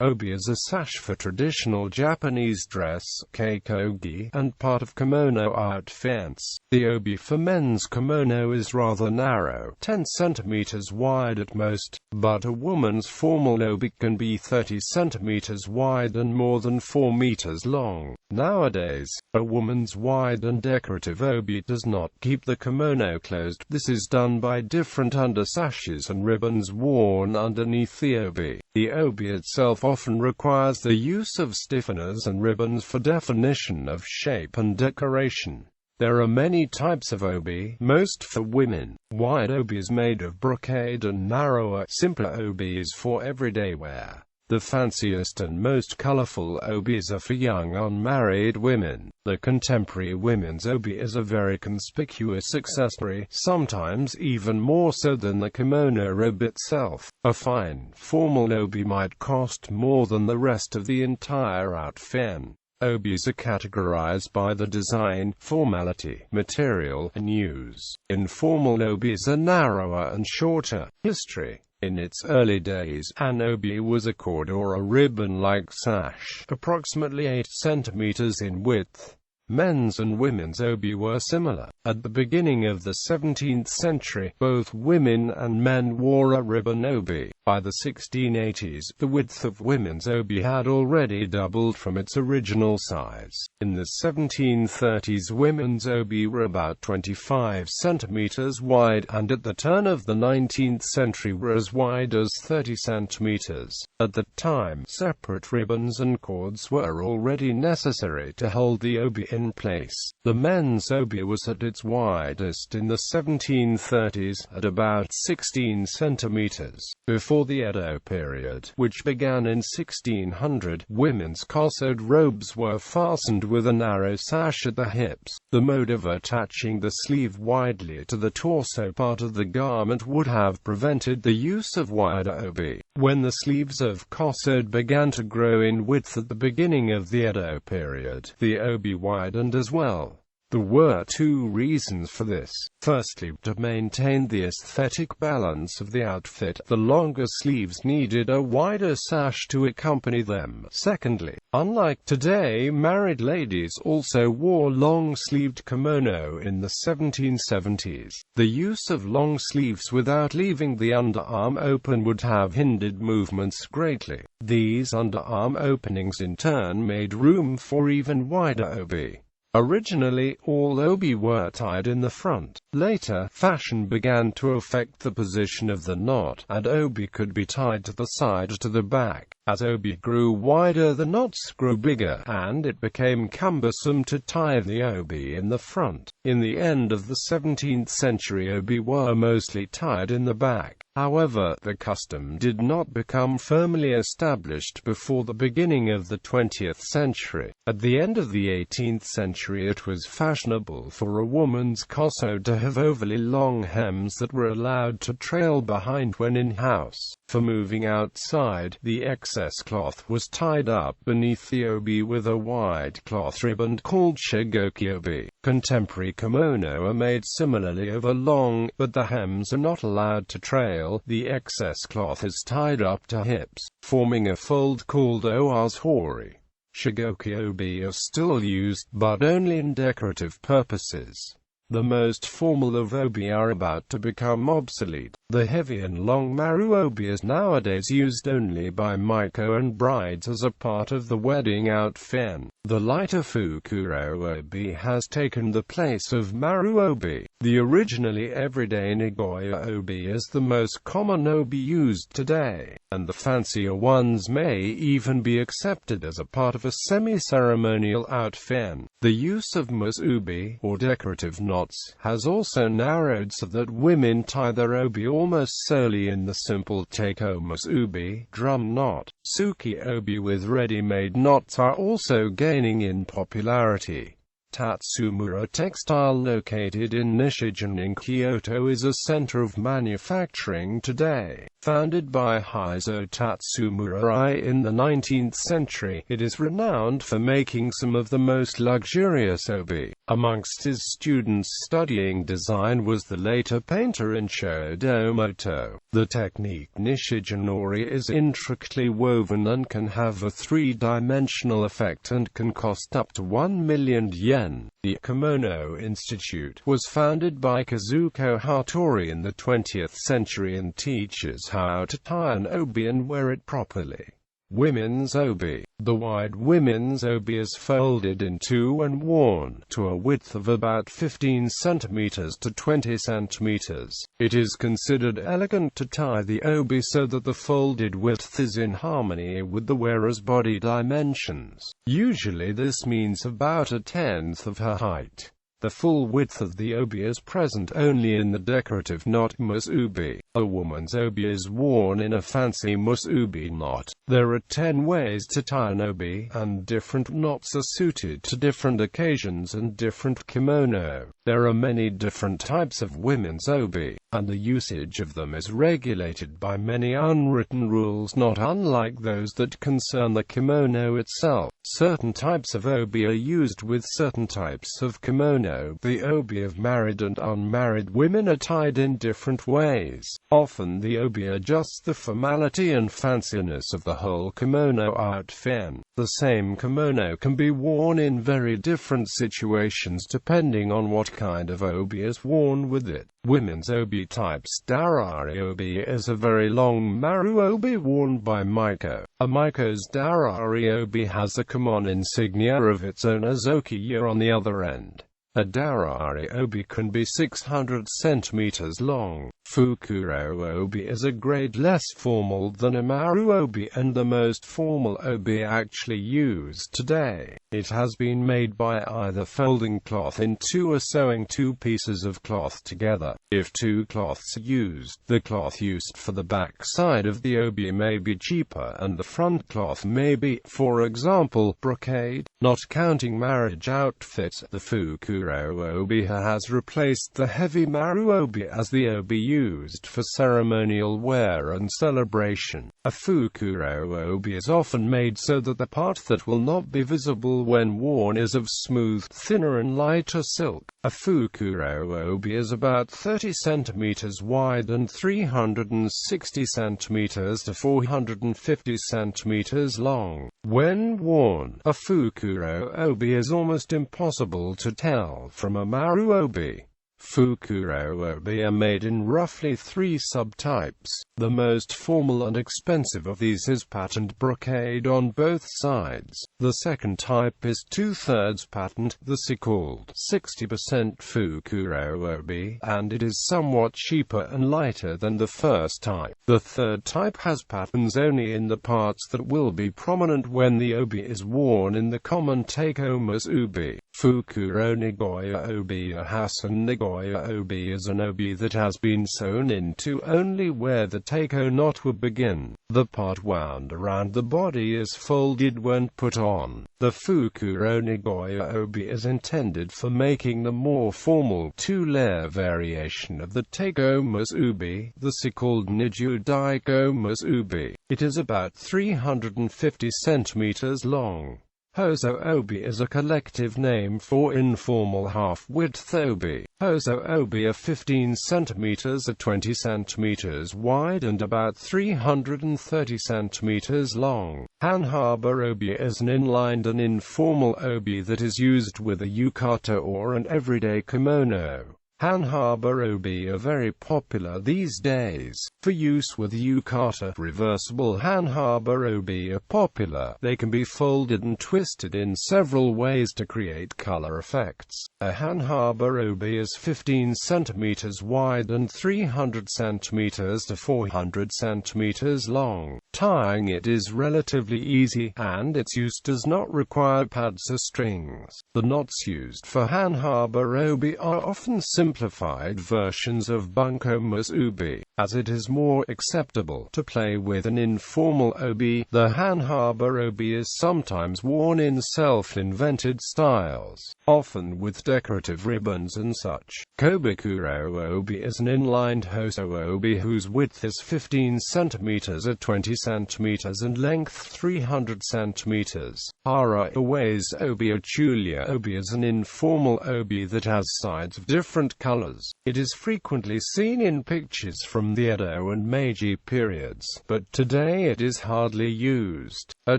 Obi is a sash for traditional Japanese dress, keikogi, and part of kimono outfits. The obi for men's kimono is rather narrow, 10 centimeters wide at most, but a woman's formal obi can be 30 centimeters wide and more than 4 meters long. Nowadays, a woman's wide and decorative obi does not keep the kimono closed. This is done by different undersashes and ribbons worn underneath the obi. The obi itself often requires the use of stiffeners and ribbons for definition of shape and decoration. There are many types of obi, most for women. Wide obi is made of brocade and narrower, simpler obi is for everyday wear. The fanciest and most colorful obis are for young unmarried women. The contemporary women's obi is a very conspicuous accessory, sometimes even more so than the kimono robe itself. A fine, formal obi might cost more than the rest of the entire outfit. Obis are categorized by the design, formality, material, and use. Informal obis are narrower and shorter. History. In its early days, an obi was a cord or a ribbon-like sash, approximately 8 centimeters in width. Men's and women's obi were similar. At the beginning of the 17th century, both women and men wore a ribbon obi. By the 1680s, the width of women's obi had already doubled from its original size. In the 1730s, women's obi were about 25 centimeters wide, and at the turn of the 19th century were as wide as 30 centimeters. At the time, separate ribbons and cords were already necessary to hold the obi in place. The men's obi was at its widest in the 1730s, at about 16 centimeters. Before the Edo period, which began in 1600, women's kosode robes were fastened with a narrow sash at the hips. The mode of attaching the sleeve widely to the torso part of the garment would have prevented the use of wider obi. When the sleeves of kosode began to grow in width at the beginning of the Edo period, the obi widened as well. There were two reasons for this. Firstly, to maintain the aesthetic balance of the outfit, the longer sleeves needed a wider sash to accompany them. Secondly, unlike today, married ladies also wore long-sleeved kimono in the 1770s. The use of long sleeves without leaving the underarm open would have hindered movements greatly. These underarm openings in turn made room for even wider obi. Originally, all obi were tied in the front. Later, fashion began to affect the position of the knot, and obi could be tied to the side or to the back. As obi grew wider, the knots grew bigger, and it became cumbersome to tie the obi in the front. In the end of the 17th century, obi were mostly tied in the back. However, the custom did not become firmly established before the beginning of the 20th century. At the end of the 18th century, it was fashionable for a woman's kosode to have overly long hems that were allowed to trail behind when in-house. For moving outside, the excess cloth was tied up beneath the obi with a wide cloth ribbon called shigoki obi. Contemporary kimono are made similarly over long, but the hems are not allowed to trail. The excess cloth is tied up to hips, forming a fold called hori. Shigoki obi are still used, but only in decorative purposes. The most formal of obi are about to become obsolete. The heavy and long maru obi is nowadays used only by miko and brides as a part of the wedding outfit. The lighter fukuro obi has taken the place of maru obi. The originally everyday Nagoya obi is the most common obi used today, and the fancier ones may even be accepted as a part of a semi-ceremonial outfit. The use of musubi, or decorative knots, has also narrowed so that women tie their obi almost solely in the simple teiko musubi, drum knot. Tsuki obi with ready-made knots are also gaining in popularity. Tatsumura Textile, located in Nishigen in Kyoto, is a center of manufacturing today. Founded by Heizo Tatsumura in the 19th century, it is renowned for making some of the most luxurious obi. Amongst his students studying design was the later painter Insho Domoto. The technique Nishigenori is intricately woven and can have a three-dimensional effect and can cost up to 1 million yen. The Kimono Institute was founded by Kazuko Hattori in the 20th century and teaches how to tie an obi and wear it properly. Women's obi. The wide women's obi is folded in two and worn to a width of about 15 centimeters to 20 centimeters. It is considered elegant to tie the obi so that the folded width is in harmony with the wearer's body dimensions. Usually this means about a tenth of her height. The full width of the obi is present only in the decorative knot musubi. A woman's obi is worn in a fancy musubi knot. There are 10 ways to tie an obi, and different knots are suited to different occasions and different kimono. There are many different types of women's obi, and the usage of them is regulated by many unwritten rules not unlike those that concern the kimono itself. Certain types of obi are used with certain types of kimono. The obi of married and unmarried women are tied in different ways. Often the obi adjusts the formality and fanciness of the whole kimono outfit. The same kimono can be worn in very different situations depending on what kind of obi is worn with it. Women's obi types. Darari obi is a very long maru obi worn by Maiko. A Maiko's darari obi has a common insignia of its own as okiya on the other end. A darari obi can be 600 centimeters long. Fukuro obi is a grade less formal than a maru obi and the most formal obi actually used today. It has been made by either folding cloth in two or sewing two pieces of cloth together. If two cloths are used, the cloth used for the back side of the obi may be cheaper and the front cloth may be, for example, brocade. Not counting marriage outfits, the Fukuro obi has replaced the heavy maru obi as the obi used for ceremonial wear and celebration. A Fukuro obi is often made so that the part that will not be visible when worn is of smooth, thinner and lighter silk. A Fukuro obi is about 30 centimeters wide and 360 centimeters to 450 centimeters long. When worn, a Fukuro obi is almost impossible to tell from a maru obi. Fukuro obi are made in roughly 3 subtypes. The most formal and expensive of these is patterned brocade on both sides. The second type is 2/3 patterned, the so-called 60% Fukuro obi, and it is somewhat cheaper and lighter than the first type. The third type has patterns only in the parts that will be prominent when the obi is worn in the common taiko musubi. Fukuro Nagoya obi. A Hasan Nagoya obi is an obi that has been sewn into only where the taiko knot will begin. The part wound around the body is folded when put on. The Fukuro Nagoya obi is intended for making the more formal two-layer variation of the taiko musubi, the so-called Niju daiko musubi. It is about 350 centimeters long. Hoso obi is a collective name for informal half-width obi. Hoso obi are 15 centimeters or 20 centimeters wide and about 330 centimeters long. Hanhaba obi is an inlined and informal obi that is used with a yukata or an everyday kimono. Hanhaba obi are very popular these days. For use with yukata, reversible hanhaba obi are popular. They can be folded and twisted in several ways to create color effects. A hanhaba obi is 15 centimeters wide and 300 centimeters to 400 centimeters long. Tying it is relatively easy, and its use does not require pads or strings. The knots used for hanhaba obi are often simplified versions of bunko musubi. as it is more acceptable to play with an informal obi. The hand harbor obi is sometimes worn in self-invented styles, often with decorative ribbons and such. Kobakuro obi is an inlined hoso obi whose width is 15 centimeters at 20 centimeters and length 300 centimeters. Hara-Iwa's obi or Chulia obi is an informal obi that has sides of different colors. It is frequently seen in pictures from the Edo and Meiji periods, but today it is hardly used. A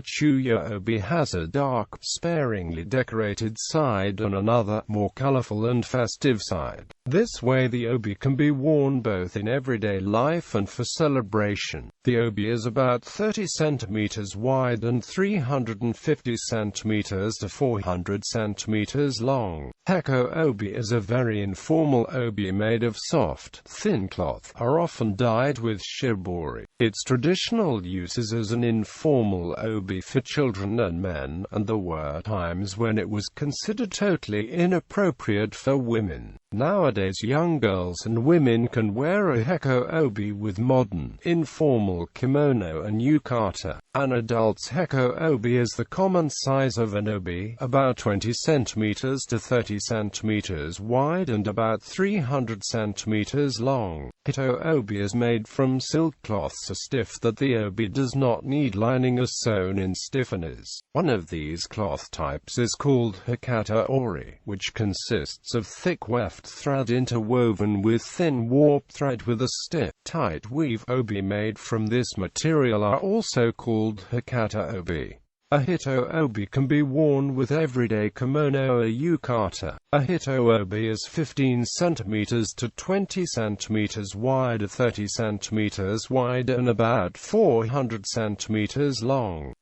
Chuya obi has a dark, sparingly decorated side and another, more colorful and festive side. This way the obi can be worn both in everyday life and for celebration. The obi is about 30 centimeters wide and 350 centimeters to 400 centimeters long. Heko obi is a very informal obi made of soft, thin cloth, are often dyed with shibori. Its traditional use is as an informal obi for children and men, and there were times when it was considered totally inappropriate for women. Nowadays young girls and women can wear a heko obi with modern, informal kimono and yukata. An adult's heko obi is the common size of an obi, about 20 centimeters to 30 centimeters wide and about 300 centimeters long. Hito obi is made from silk cloth so stiff that the obi does not need lining as sewn in stiffeners. One of these cloth types is called hakata ori, which consists of thick weft thread interwoven with thin warp thread with a stiff, tight weave. Obi made from this material are also called hakata obi. A hito obi can be worn with everyday kimono or yukata. A hito obi is 15 centimeters to 20 centimeters wide, 30 centimeters wide and about 400 centimeters long.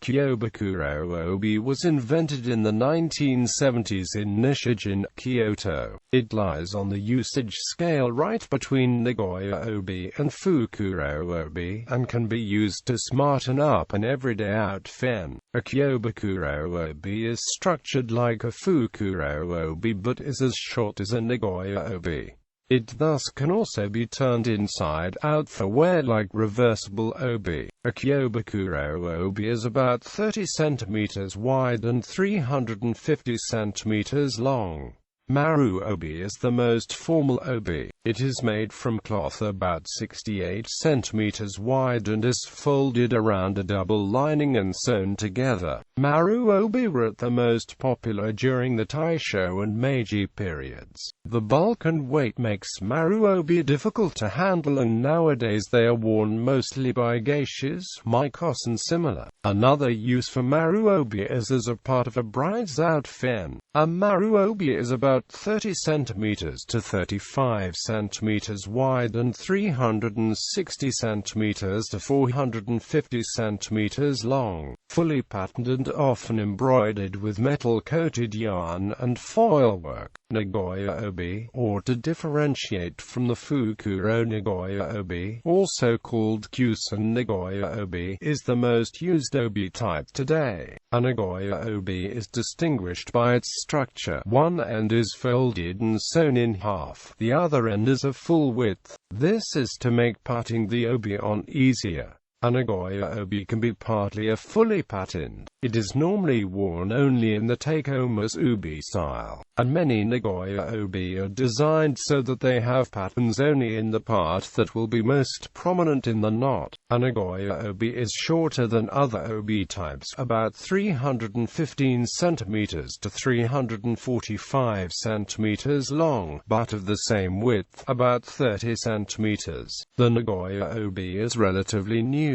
Kyobakuro obi was invented in the 1970s in Nishijin, Kyoto. It lies on the usage scale right between Nagoya obi and Fukuro obi, and can be used to smarten up an everyday outfit. A Kyobakuro obi is structured like a Fukuro obi but is as short as a Nagoya obi. It thus can also be turned inside out for wear like reversible obi. A Kyobakuro obi is about 30 centimeters wide and 350 centimeters long. Maru obi is the most formal obi. It is made from cloth about 68 centimeters wide and is folded around a double lining and sewn together. Maru obi were the most popular during the Taisho and Meiji periods. The bulk and weight makes Maru obi difficult to handle, and nowadays they are worn mostly by geishas, maikos and similar. Another use for Maru obi is as a part of a bride's outfit. A Maru obi is about 30 centimeters to 35 centimeters wide and 360 centimeters to 450 centimeters long, fully patterned and often embroidered with metal-coated yarn and foil work. Nagoya obi, or to differentiate from the Fukuro Nagoya obi, also called Kyusan Nagoya obi, is the most used obi type today. A Nagoya obi is distinguished by its structure. One end is folded and sewn in half, the other end is a full width. This is to make patting the obi on easier. A Nagoya obi can be partly or fully patterned. It is normally worn only in the taikomas ubi style, and many Nagoya obi are designed so that they have patterns only in the part that will be most prominent in the knot. A Nagoya obi is shorter than other obi types, about 315 centimeters to 345 centimeters long, but of the same width, about 30 centimeters. The Nagoya obi is relatively new.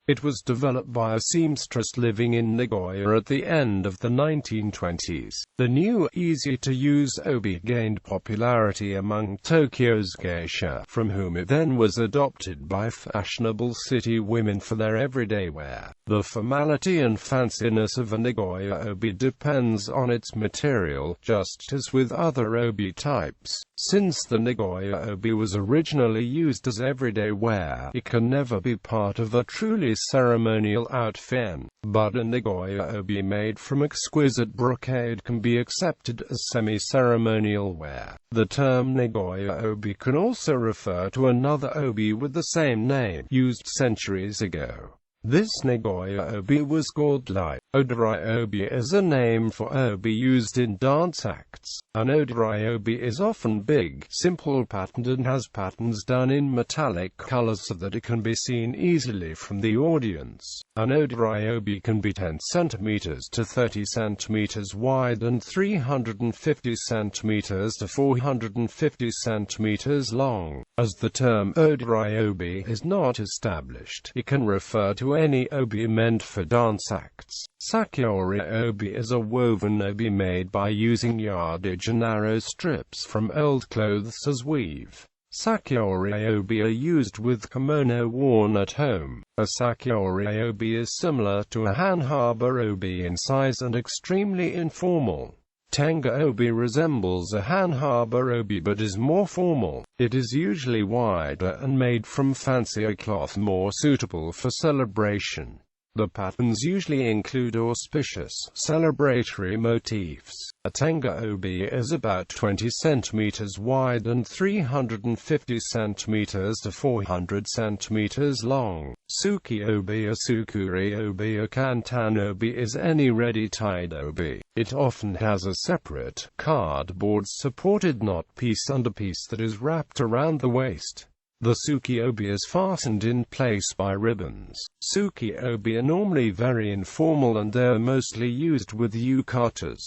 It was developed by a seamstress living in Nagoya at the end of the 1920s. The new, easy-to-use obi gained popularity among Tokyo's geisha, from whom it then was adopted by fashionable city women for their everyday wear. The formality and fanciness of a Nagoya obi depends on its material, just as with other obi types. Since the Nagoya obi was originally used as everyday wear, it can never be part of a truly semi-ceremonial outfit, but a Nagoya obi made from exquisite brocade can be accepted as semi-ceremonial wear. The term Nagoya obi can also refer to another obi with the same name, used centuries ago. This Nagoya obi was called light. Odori obi is a name for obi used in dance acts. An odori obi is often big, simple patterned and has patterns done in metallic colors so that it can be seen easily from the audience. An odori obi can be 10 centimeters to 30 centimeters wide and 350 centimeters to 450 centimeters long. As the term odori obi is not established, it can refer to any obi meant for dance acts. Sakiori obi is a woven obi made by using yardage and narrow strips from old clothes as weave. Sakiori obi are used with kimono worn at home. A sakiori obi is similar to a hanhaba obi in size and extremely informal. Tenga obi resembles a hanhaba obi but is more formal. It is usually wider and made from fancier cloth more suitable for celebration. The patterns usually include auspicious, celebratory motifs. A tenga obi is about 20 centimeters wide and 350 centimeters to 400 centimeters long. Suki obi or sukuri obi or kantan obi is any ready-tied obi. It often has a separate, cardboard-supported knot piece underpiece that is wrapped around the waist. The suki obi is fastened in place by ribbons. Suki obi are normally very informal and they are mostly used with yukatas.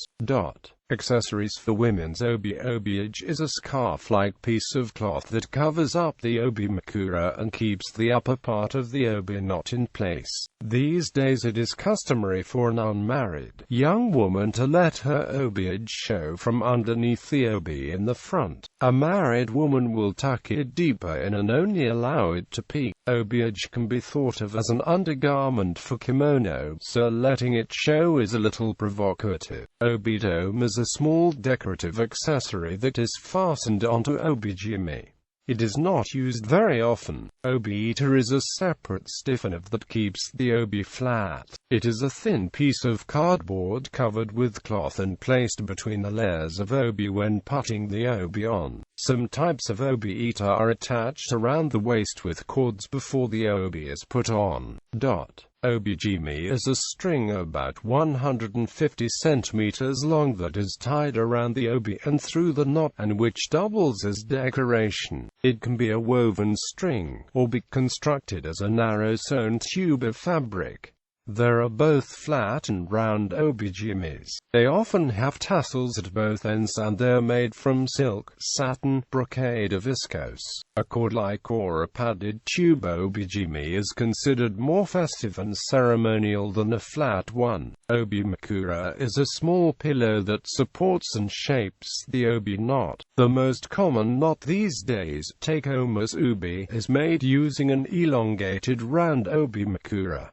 Accessories for women's obi. Obiage is a scarf-like piece of cloth that covers up the obi makura and keeps the upper part of the obi knot in place. These days it is customary for an unmarried young woman to let her obiage show from underneath the obi in the front. A married woman will tuck it deeper in and only allow it to peek. Obiage can be thought of as an undergarment for kimono, so letting it show is a little provocative. Obi-dome is a small decorative accessory that is fastened onto obijimi. It is not used very often. Obi-ita is a separate stiffener that keeps the obi flat. It is a thin piece of cardboard covered with cloth and placed between the layers of obi when putting the obi on. Some types of obi-ita are attached around the waist with cords before the obi is put on. Obijimi is a string about 150 centimeters long that is tied around the obi and through the knot, and which doubles as decoration. It can be a woven string, or be constructed as a narrow sewn tube of fabric. There are both flat and round obijimis. They often have tassels at both ends and they are made from silk, satin, brocade or viscose. A cord-like or a padded tube obijimi is considered more festive and ceremonial than a flat one. Obi makura is a small pillow that supports and shapes the obi knot. The most common knot these days, takomas ubi, is made using an elongated round obi makura.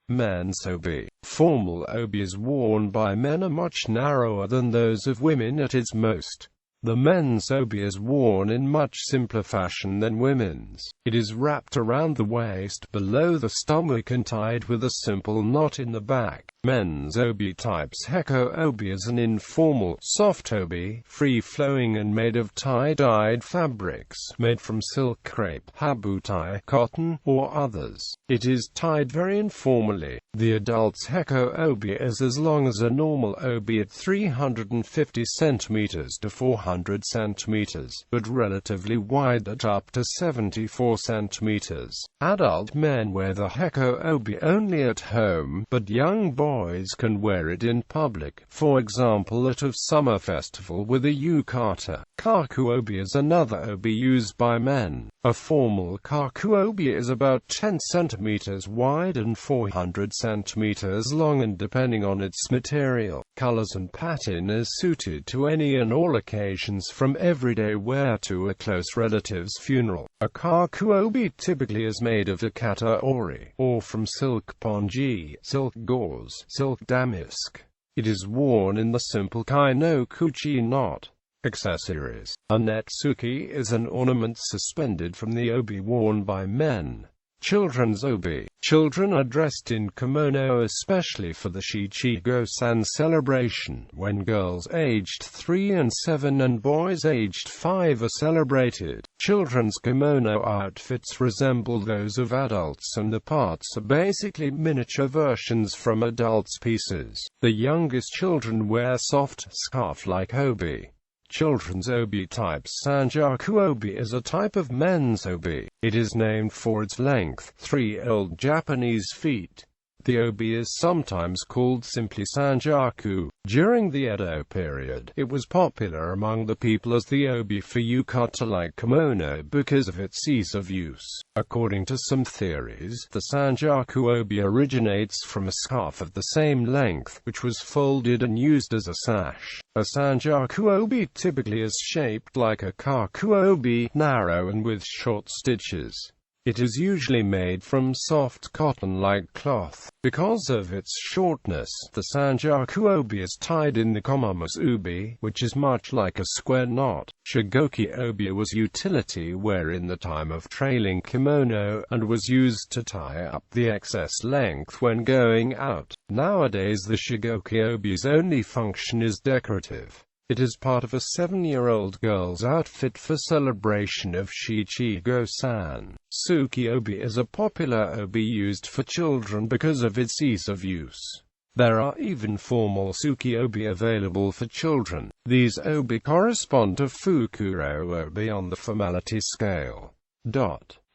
Men's obi. Formal obi is worn by men are much narrower than those of women at its most. The men's obi is worn in much simpler fashion than women's. It is wrapped around the waist, below the stomach and tied with a simple knot in the back. Men's obi types. Heko obi is an informal, soft obi, free-flowing and made of tie-dyed fabrics, made from silk, crepe, habutai, cotton, or others. It is tied very informally. The adult's heko obi is as long as a normal obi at 350 centimeters to 400 centimeters, but relatively wide at up to 74 centimeters. Adult men wear the heko obi only at home, but young boys can wear it in public, for example at a summer festival with a yukata. Kaku obi is another obi used by men. A formal kaku obi is about 10 centimeters wide and 400 centimeters long, and depending on its material, colors and pattern is suited to any and all occasions from everyday wear to a close relative's funeral. A kaku obi typically is made of akata ori, or from silk pongee, silk gauze, silk damask. It is worn in the simple kai no kuchi knot. Accessories. A netsuki is an ornament suspended from the obi worn by men. Children's obi. Children are dressed in kimono especially for the Shichi-go-san celebration, when girls aged 3 and 7 and boys aged 5 are celebrated. Children's kimono outfits resemble those of adults, and the parts are basically miniature versions from adults' pieces. The youngest children wear soft, scarf-like obi. Children's obi type Sanjaku obi is a type of men's obi. It is named for its length, 3 old Japanese feet. The obi is sometimes called simply Sanjaku. During the Edo period, it was popular among the people as the obi for yukata-like kimono because of its ease of use. According to some theories, the Sanjaku obi originates from a scarf of the same length, which was folded and used as a sash. A Sanjaku obi typically is shaped like a kaku obi, narrow and with short stitches. It is usually made from soft cotton-like cloth. Because of its shortness, the Sanjaku obi is tied in the komamusubi, which is much like a square knot. Shigoki obi was utility wear in the time of trailing kimono, and was used to tie up the excess length when going out. Nowadays the shigoki obi's only function is decorative. It is part of a 7-year-old girl's outfit for celebration of Shichi-go-san. Tsuki obi is a popular obi used for children because of its ease of use. There are even formal tsuki obi available for children. These obi correspond to fukuro obi on the formality scale.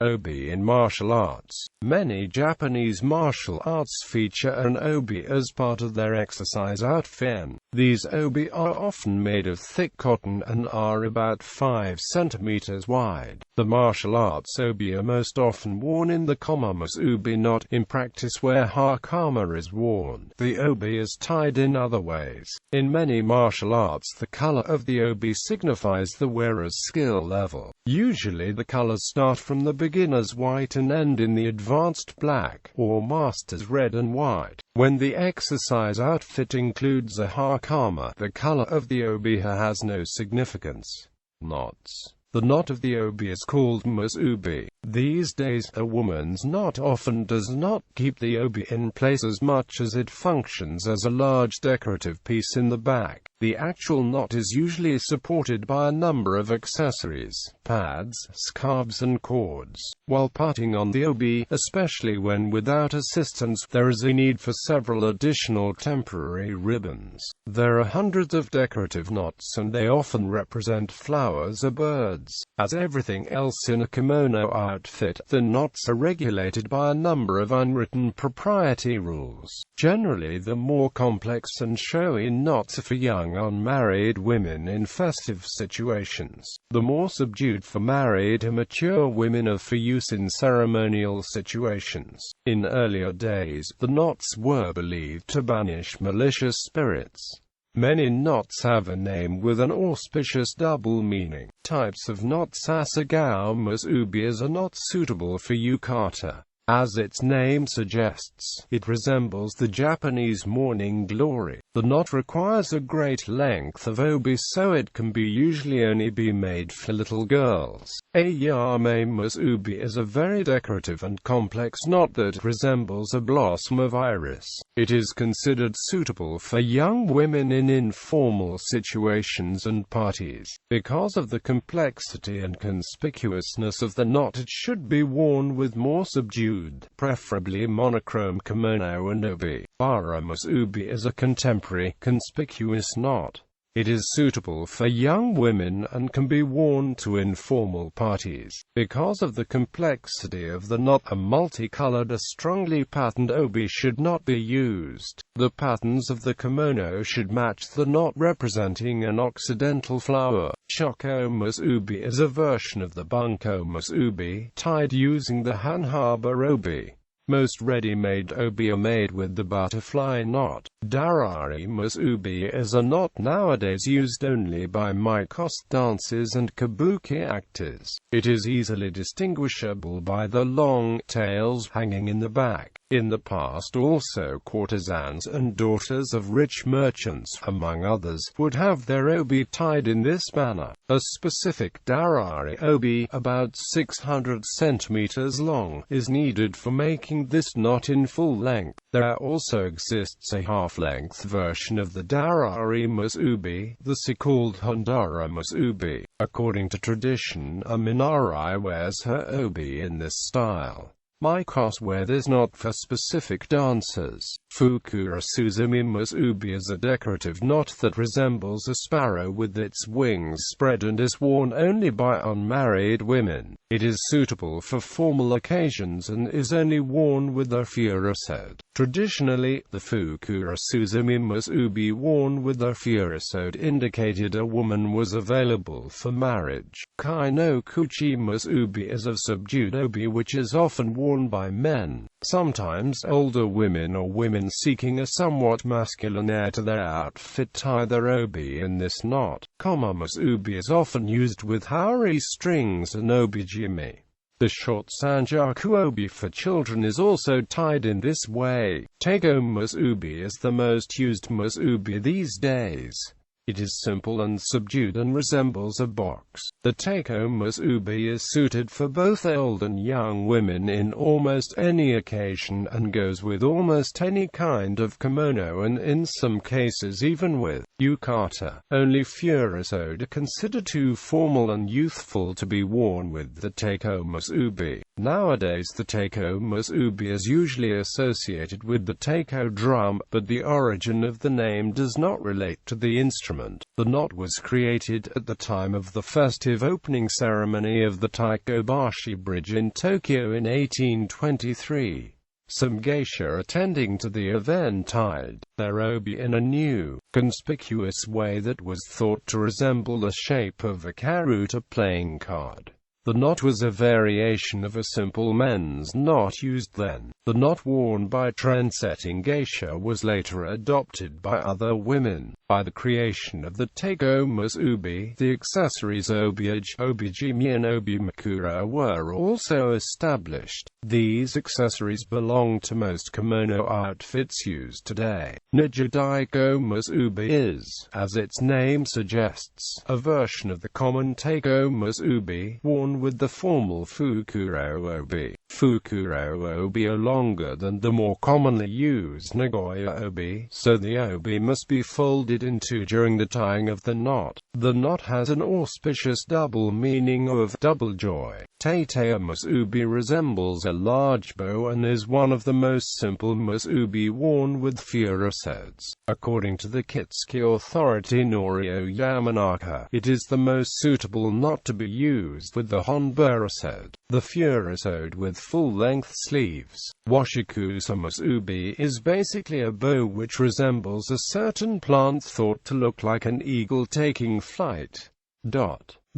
Obi in martial arts. Many Japanese martial arts feature an obi as part of their exercise outfit. These obi are often made of thick cotton and are about 5 centimeters wide. The martial arts obi are most often worn in the komamusubi knot. In practice where hakama is worn, the obi is tied in other ways. In many martial arts the color of the obi signifies the wearer's skill level. Usually the colors start from the beginner's white and end in the advanced black, or master's red and white. When the exercise outfit includes a hakama, the color of the obi has no significance. Knots. The knot of the obi is called musubi. These days, a woman's knot often does not keep the obi in place as much as it functions as a large decorative piece in the back. The actual knot is usually supported by a number of accessories, pads, scarves and cords. While putting on the obi, especially when without assistance, there is a need for several additional temporary ribbons. There are hundreds of decorative knots and they often represent flowers or birds. As everything else in a kimono outfit, the knots are regulated by a number of unwritten propriety rules. Generally, the more complex and showy knots are for young unmarried women in festive situations. The more subdued for married or mature women are for use in ceremonial situations. In earlier days, the knots were believed to banish malicious spirits. Many knots have a name with an auspicious double meaning. Types of knots. Asagao musubi is a knot suitable for yukata. As its name suggests, it resembles the Japanese morning glory. The knot requires a great length of obi, so it can usually only be made for little girls. Ayame musubi is a very decorative and complex knot that resembles a blossom of iris. It is considered suitable for young women in informal situations and parties. Because of the complexity and conspicuousness of the knot, it should be worn with more subdued, preferably monochrome kimono and obi. Bara musubi is a contemporary, conspicuous knot. It is suitable for young women and can be worn to informal parties. Because of the complexity of the knot, a multicolored or strongly patterned obi should not be used. The patterns of the kimono should match the knot, representing an occidental flower. Shoko musubi is a version of the bunko musubi, tied using the hanhaba obi. Most ready-made obi are made with the butterfly knot. Darari musubi is a knot nowadays used only by maikosu dancers and kabuki actors. It is easily distinguishable by the long tails hanging in the back. In the past also courtesans and daughters of rich merchants, among others, would have their obi tied in this manner. A specific darari obi, about 600 centimeters long, is needed for making this knot in full length. There also exists a half-length version of the darari musubi, the so-called handara musubi. According to tradition, a Minari wears her obi in this style. Maikosu wear this knot for specific dances. Fukura Suzumi musubi is a decorative knot that resembles a sparrow with its wings spread and is worn only by unmarried women. It is suitable for formal occasions and is only worn with a furasode. Traditionally, the Fukura Suzumi musubi worn with a furasode indicated a woman was available for marriage. Kai no kuchi musubi is a subdued obi which is often worn by men, sometimes older women or women seeking a somewhat masculine air to their outfit tie their obi in this knot. Koma musubi is often used with haori strings and obijime. The short sanjaku obi for children is also tied in this way. Teiko musubi is the most used musubi these days. It is simple and subdued and resembles a box. The teiko musubi is suited for both old and young women in almost any occasion and goes with almost any kind of kimono and in some cases even with yukata. Only furasode are considered too formal and youthful to be worn with the teiko musubi. Nowadays the teiko musubi is usually associated with the teiko drum, but the origin of the name does not relate to the instrument. The knot was created at the time of the festive opening ceremony of the Taikobashi Bridge in Tokyo in 1823. Some geisha attending to the event tied their obi in a new, conspicuous way that was thought to resemble the shape of a karuta playing card. The knot was a variation of a simple men's knot used then. The knot worn by trend-setting geisha was later adopted by other women. By the creation of the teiko musubi, the accessories obij, obijimi and obimakura were also established. These accessories belong to most kimono outfits used today. Nijidaiko musubi is, as its name suggests, a version of the common teiko musubi, worn with the formal fukuro obi. Fukuro obi are longer than the more commonly used Nagoya obi, so the obi must be folded in two during the tying of the knot. The knot has an auspicious double meaning of double joy. Teitei musubi resembles a large bow and is one of the most simple musubi worn with furasodes. According to the Kitsuki authority Norio Yamanaka, it is the most suitable knot to be used with the honburasode, the furasode with full-length sleeves. Washikusa musubi is basically a bow which resembles a certain plant thought to look like an eagle taking flight.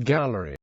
Gallery